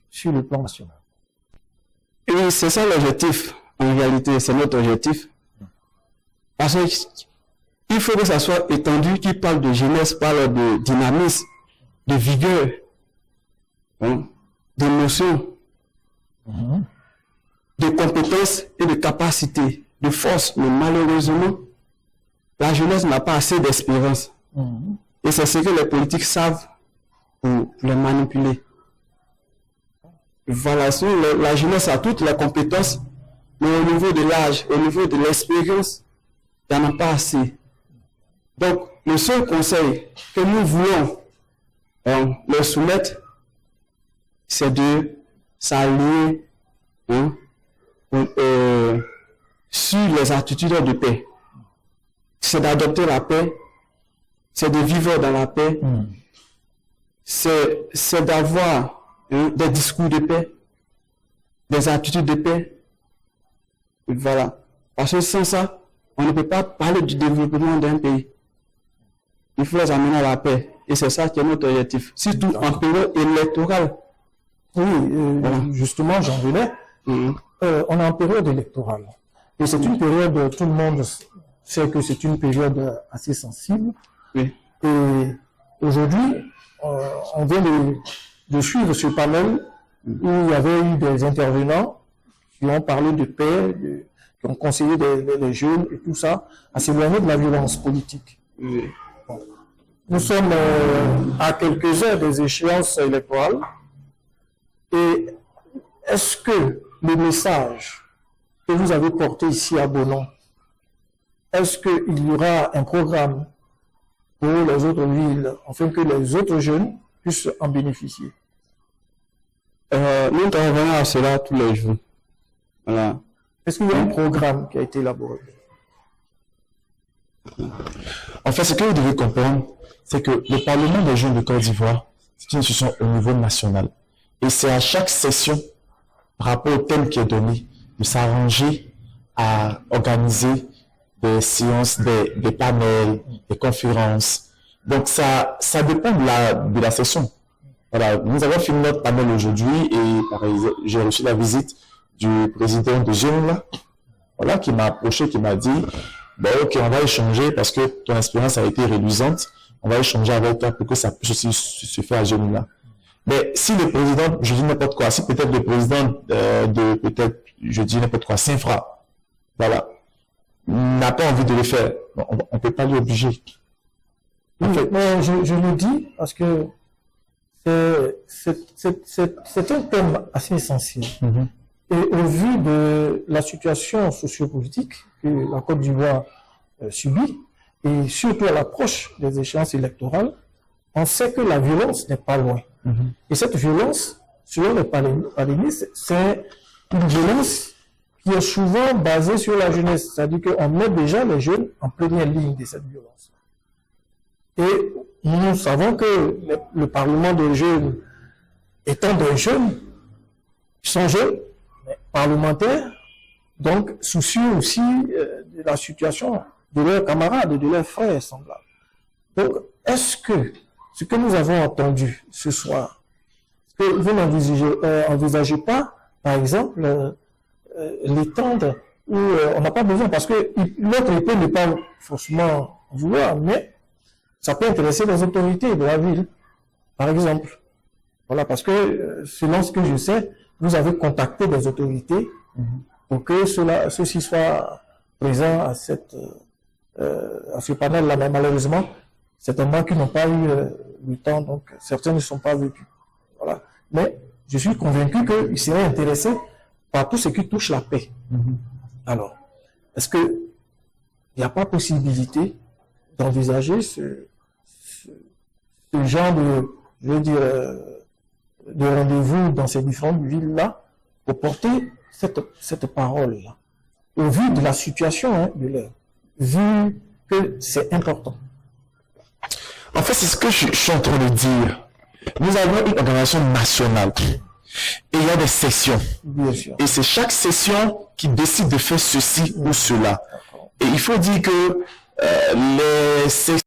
Sur le plan national. Et c'est ça l'objectif, en réalité, c'est notre objectif. Parce qu'il faut que ça soit étendu, qui parle de jeunesse, parle de dynamisme, de vigueur, hein, d'émotion, de compétences et de capacité, de force. Mais malheureusement, la jeunesse n'a pas assez d'espérance. Et c'est ce que les politiques savent pour les manipuler. Voilà, la jeunesse a toutes les compétences, mais au niveau de l'âge, au niveau de l'expérience, il n'y en a pas assez. Donc, le seul conseil que nous voulons leur soumettre, c'est de s'allier sur les attitudes de paix. C'est d'adopter la paix, c'est de vivre dans la paix, c'est d'avoir des discours de paix, des attitudes de paix. Voilà. Parce que sans ça, on ne peut pas parler du développement d'un pays. Il faut les amener à la paix. Et c'est ça qui est notre objectif. Surtout en période électorale. Oui, justement, j'en venais. On est en période électorale. Et c'est une période, tout le monde sait que c'est une période assez sensible. Oui. Et aujourd'hui, on vient de suivre ce panel où il y avait eu des intervenants qui ont parlé de paix, qui ont conseillé les jeunes et tout ça, à s'éloigner de la violence politique. Oui. Bon. Nous sommes à quelques heures des échéances électorales. Et est-ce que le message que vous avez porté ici à Bonon, est-ce qu'il y aura un programme pour les autres villes, afin que les autres jeunes puissent en bénéficier? Nous travaillons à cela tous les jours. Voilà. Est-ce qu'il y a un programme qui a été élaboré? En fait, ce que vous devez comprendre, c'est que le Parlement des jeunes de Côte d'Ivoire, c'est une institution au niveau national. Et c'est à chaque session, par rapport au thème qui est donné, de s'arranger à organiser des séances, des panels, des conférences. Donc, ça dépend de la session. Voilà, nous avons fini notre panel aujourd'hui et j'ai reçu la visite du président de Géoula, voilà, qui m'a approché, qui m'a dit, bon, ok, on va échanger parce que ton expérience a été réduisante, on va échanger avec toi pour que ça puisse aussi se faire à Géoula. Mais si le président, je dis n'importe quoi, si peut-être le président je dis n'importe quoi, Sinfra, voilà, n'a pas envie de le faire, on ne peut pas lui obliger. En fait, mais je le dis parce que c'est un thème assez essentiel. Et au vu de la situation sociopolitique que la Côte d'Ivoire subit, et surtout à l'approche des échéances électorales, on sait que la violence n'est pas loin. Et cette violence, selon les palénistes, c'est une violence qui est souvent basée sur la jeunesse. C'est-à-dire qu'on met déjà les jeunes en première ligne de cette violence. Et nous savons que le Parlement des jeunes, étant des jeunes, qui sont jeunes, mais parlementaires, donc soucieux aussi de la situation de leurs camarades, de leurs frères semblables. Donc, est-ce que ce que nous avons entendu ce soir, est-ce que vous n'envisagez pas, par exemple, l'étendre où on n'a pas besoin, parce que l'autre peut ne pas forcément vouloir, mais ça peut intéresser les autorités de la ville, par exemple. Voilà, parce que selon ce que je sais, vous avez contacté des autorités pour que ceux-ci soient présents à ce panel-là, mais malheureusement, certainement qu'ils n'ont pas eu le temps, donc certains ne sont pas vécus. Voilà. Mais je suis convaincu qu'ils seraient intéressés par tout ce qui touche la paix. Alors, est-ce qu'il n'y a pas possibilité d'envisager ce genre de rendez-vous dans ces différentes villes-là pour porter cette parole-là, au vu de la situation de l'heure, vu que c'est important. En fait, c'est ce que je suis en train de dire. Nous avons une organisation nationale. Et il y a des sessions. Bien sûr. Et c'est chaque session qui décide de faire ceci ou cela. Et il faut dire que les sessions